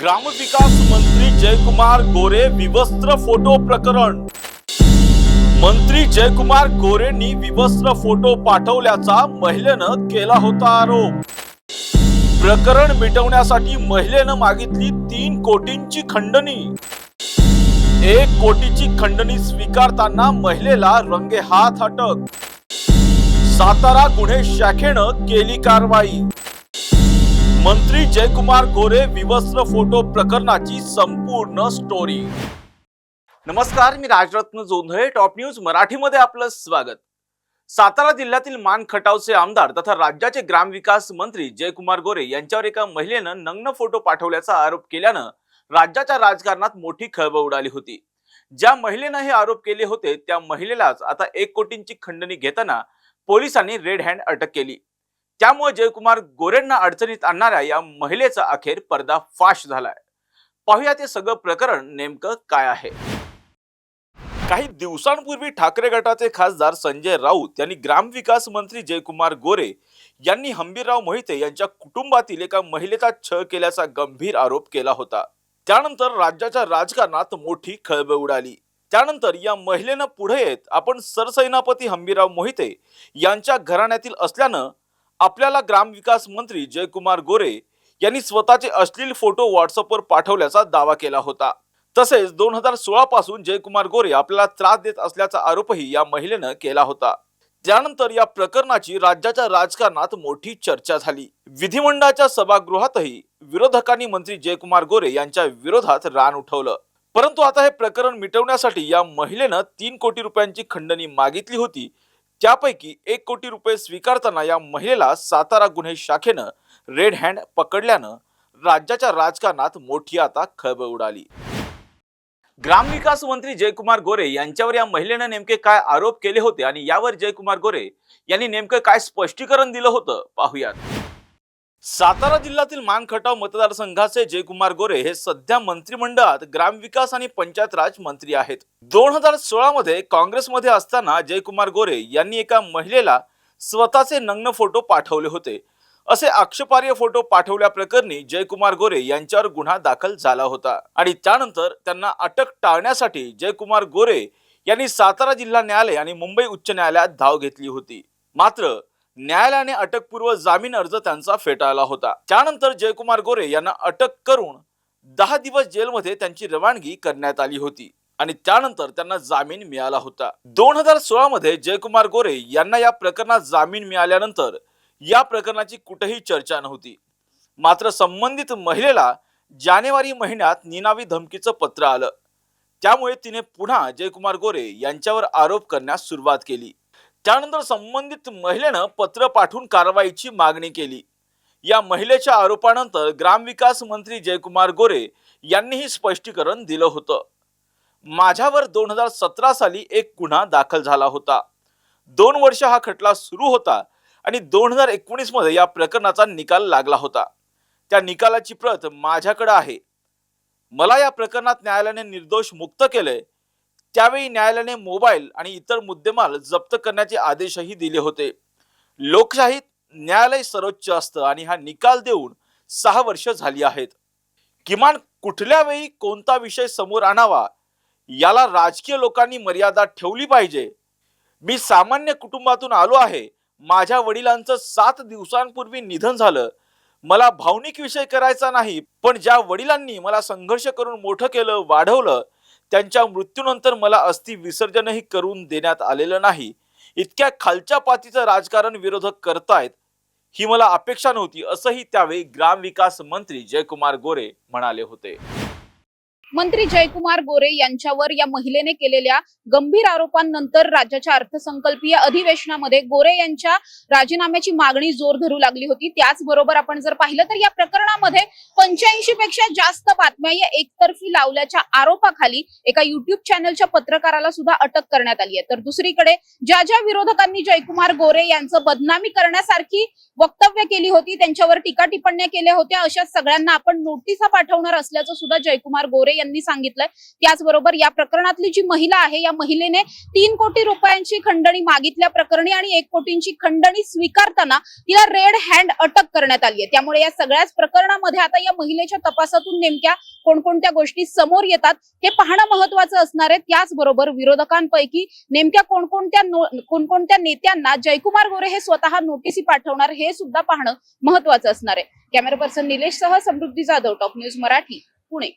ग्रामविकास मंत्री जयकुमार गोरे विवस्त्र फोटो प्रकरण। मंत्री जयकुमार गोरेंनी विवस्त्र फोटो पाठवल्याचा महिलेनं केला होता आरोप। प्रकरण मिटवण्यासाठी महिलेनं मागितली 3 कोटींची खंडणी। 1 कोटीची खंडणी स्वीकारताना महिलेला रंगेहात अटक। सातारा गुन्हे शाखेनं केली कारवाई। मंत्री जयकुमार गोरे विवस्त्र फोटो प्रकरणाची संपूर्ण स्टोरी। नमस्कार, मी राजरत्न जोंधळे, टॉप न्यूज मराठीमध्ये आपलं स्वागत। सातारा जिल्ह्यातील मान खटावचे आमदार तथा राज्याचे ग्रामविकास मंत्री जयकुमार गोरे यांच्यावर एका महिलेनं नग्न फोटो पाठवल्याचा आरोप केल्यानं राज्याच्या राजकारणात मोठी खळबळ उडाली होती। ज्या महिलेनं हे आरोप केले होते त्या महिलेलाच आता 1 कोटींची खंडणी घेताना पोलिसांनी रेड हँड अटक केली। त्यामुळे जयकुमार गोरेंना अडचणीत आणणाऱ्या या महिलेचा अखेर पर्दाफाश झालाय। पाहूया ते सगळं प्रकरण नेमकं काय आहे। काही दिवसांपूर्वी ठाकरे गटाचे खासदार संजय राऊत यांनी ग्रामविकास मंत्री जयकुमार गोरे यांनी हंबीरराव मोहिते यांच्या कुटुंबातील एका महिलेचा छळ केल्याचा गंभीर आरोप केला होता। त्यानंतर राज्याच्या राजकारणात मोठी खळबळ उडाली। त्यानंतर या महिलेनं पुढे येत आपण सरसेनापती हंबीरराव मोहिते यांच्या घराण्यातील असल्यानं आपल्याला ग्रामविकास मंत्री जयकुमार गोरे यांनी स्वतःचे अश्लील फोटो व्हॉट्सअपवर पाठवल्याचा दावा केला होता। तसेच 2016 पासून जयकुमार गोरे आपल्याला त्रास देत असल्याचा आरोपही या महिलेनं केला होता। त्यानंतर या प्रकरणाची राज्याच्या राजकारणात मोठी चर्चा झाली। विधिमंडळाच्या सभागृहातही विरोधकांनी मंत्री जयकुमार गोरे यांच्या विरोधात रान उठवलं। परंतु आता हे प्रकरण मिटवण्यासाठी या महिलेनं 3 कोटी रुपयांची खंडणी मागितली होती। त्यापैकी 1 कोटी रुपये स्वीकारताना या महिलेला सातारा गुन्हे शाखेनं रेड हँड पकडल्यानं राज्याच्या राजकारणात मोठी आता खळबळ उडाली। ग्रामविकास मंत्री जयकुमार गोरे यांच्यावर या महिलेनं नेमके काय आरोप केले होते आणि यावर जयकुमार गोरे यांनी नेमकं काय स्पष्टीकरण दिलं होतं, पाहूयात। सातारा जिल्ह्यातील मान खटाव मतदारसंघाचे जयकुमार गोरे हे सध्या मंत्रिमंडळात ग्रामविकास आणि पंचायत राज मंत्री आहेत। 2016 मध्ये काँग्रेसमध्ये असताना जयकुमार गोरे यांनी एका महिलेला स्वतःचे नग्न फोटो पाठवले होते। असे आक्षेपार्ह फोटो पाठवल्याप्रकरणी जयकुमार गोरे यांच्यावर गुन्हा दाखल झाला होता आणि त्यानंतर त्यांना अटक टाळण्यासाठी जयकुमार गोरे यांनी सातारा जिल्हा न्यायालय आणि मुंबई उच्च न्यायालयात धाव घेतली होती। मात्र न्यायालयाने अटकपूर्व जामीन अर्ज त्यांचा फेटाळला होता। त्यानंतर जयकुमार गोरे यांना अटक करून 10 दिवस जेलमध्ये त्यांची रवानगी करण्यात आली होती आणि त्यानंतर त्यांना जामीन मिळाला होता। 2016 मध्ये जयकुमार गोरे यांना या प्रकरणात जामीन मिळाल्यानंतर या प्रकरणाची कुठेही चर्चा नव्हती। मात्र संबंधित महिलेला जानेवारी महिन्यात निनावी धमकीचं पत्र आलं। त्यामुळे तिने पुन्हा जयकुमार गोरे यांच्यावर आरोप करण्यास सुरुवात केली। त्यानंतर संबंधित महिलेनं पत्र पाठवून कारवाईची मागणी केली। या महिलेच्या आरोपानंतर ग्रामविकास मंत्री जयकुमार गोरे यांनीही स्पष्टीकरण दिलं होतं। माझ्यावर 2017 साली एक गुन्हा दाखल झाला होता। 2 वर्ष हा खटला सुरू होता आणि 2019 मध्ये या प्रकरणाचा निकाल लागला होता। त्या निकालाची प्रत माझ्याकडे आहे। मला या प्रकरणात न्यायालयाने निर्दोष मुक्त केले। त्यावेळी न्यायालयाने मोबाईल आणि इतर मुद्देमाल जप्त करण्याचे आदेशही दिले होते। लोकशाहीत न्यायालय सर्वोच्च असतं आणि हा निकाल देऊन 6 वर्ष झाली आहेत। किमान कुठल्या वेळी कोणता विषय समोर आणावा याला राजकीय लोकांनी मर्यादा ठेवली पाहिजे। मी सामान्य कुटुंबातून आलो आहे। माझ्या वडिलांचं 7 दिवसांपूर्वी निधन झालं। मला भावनिक विषय करायचा नाही, पण ज्या वडिलांनी मला संघर्ष करून मोठं केलं, वाढवलं, त्यांच्या मृत्यूनंतर मला अस्थि विसर्जनही करून देण्यात आलेलं नाही। इतक्या खालच्या पातीचं राजकारण विरोधक करतायत ही मला अपेक्षा नव्हती, असंही त्यावेळी ग्रामविकास मंत्री जयकुमार गोरे म्हणाले होते। मंत्री जयकुमार गोरे यांच्यावर या महिलेने केलेल्या गंभीर आरोपांनंतर राज्याच्या अर्थसंकल्पीय अधिवेशनामध्ये गोरे यांच्या राजीनाम्याची मागणी जोर धरू लागली होती। त्याचबरोबर आपण जर पाहिलं तर या प्रकरणामध्ये 85 पेक्षा जास्त बातम्या या एकतर्फी लावल्याच्या आरोपाखाली एका युट्यूब चॅनलच्या पत्रकाराला सुद्धा अटक करण्यात आली आहे। तर दुसरीकडे ज्या विरोधकांनी जयकुमार गोरे यांचं बदनामी करण्यासारखी वक्तव्य केली होती, त्यांच्यावर टीका टिप्पण्या केल्या होत्या, अशा सगळ्यांना आपण नोटिसा पाठवणार असल्याचं सुद्धा जयकुमार गोरे यांनी सांगितलंय. त्याचबरोबर या प्रकरणातली जी महिला आहे या महिलेने 3 कोटी रुपयांची खंडणी मागितल्या प्रकरणी आणि 1 कोटींची खंडणी स्वीकारताना तिला रेड हँड अटक करण्यात आली आहे. त्यामुळे या सगळ्याच प्रकरणामध्ये आता या महिलेच्या तपासातून नेमक्या कोणकोणत्या गोष्टी समोर येतात हे पाहणं महत्वाचं असणार आहे. त्याचबरोबर विरोधकांपैकी नेमक्या कोणकोणत्या नेत्यांना जयकुमार गोरे हे स्वतः नोटीसी पाठवणार हे सुद्धा पाहणं महत्वाचं असणार आहे. कॅमेरा पर्सन निलेश सह समृद्धी जाधव, टॉप न्यूज मराठी, पुणे.